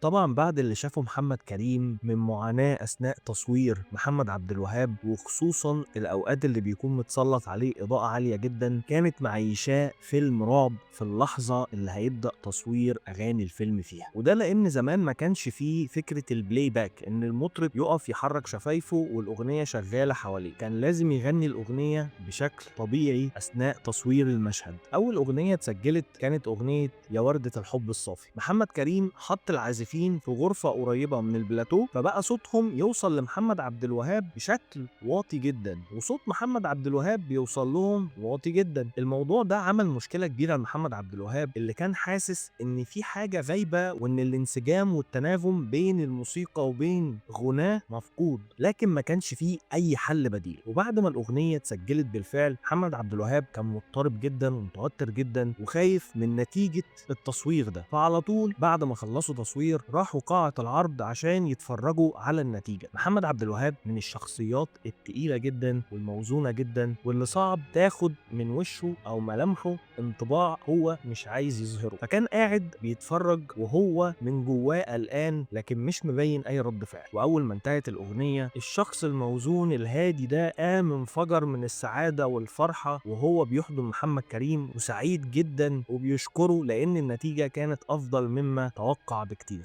طبعا بعد اللي شافه محمد كريم من معاناة أثناء تصوير محمد عبد الوهاب، وخصوصا الأوقات اللي بيكون متسلط عليه إضاءة عالية جدا، كانت معيشاه فيلم رعب في اللحظة اللي هيبدأ تصوير أغاني الفيلم فيها. وده لأن زمان ما كانش فيه فكرة البلاي باك، إن المطرب يقف يحرك شفايفه والأغنية شغالة حواليه. كان لازم يغني الأغنية بشكل طبيعي أثناء تصوير المشهد. أول أغنية اتسجلت كانت أغنية يا وردة الحب الصافي. محمد كريم حط العازفين في غرفة قريبة من البلاتو، فبقى صوتهم يوصل لمحمد عبد الوهاب بشكل واطي جدا، وصوت محمد عبد الوهاب بيوصل لهم واطي جدا. الموضوع ده عمل مشكلة كبيرة لمحمد عبد الوهاب، اللي كان حاسس ان في حاجة غايبة، وان الانسجام والتناغم بين الموسيقى وبين غناه مفقود، لكن ما كانش فيه اي حل بديل. وبعد ما الاغنية اتسجلت بالفعل، محمد عبد الوهاب كان مضطرب جدا ومتوتر جدا وخايف من نتيجة التصوير ده. فعلى طول بعد ما خلصوا تصوير راحوا قاعة العرض عشان يتفرجوا على النتيجة. محمد عبد الوهاب من الشخصيات التقيلة جدا والموزونة جدا، واللي صعب تاخد من وشه أو ملامحه انطباع هو مش عايز يظهره، فكان قاعد بيتفرج وهو من جواه قلقان لكن مش مبين أي رد فعل. وأول ما انتهت الأغنية، الشخص الموزون الهادي ده قام انفجر من السعادة والفرحة وهو بيحضن محمد كريم، وسعيد جدا وبيشكره لأن النتيجة كانت أفضل مما توقع بكتير.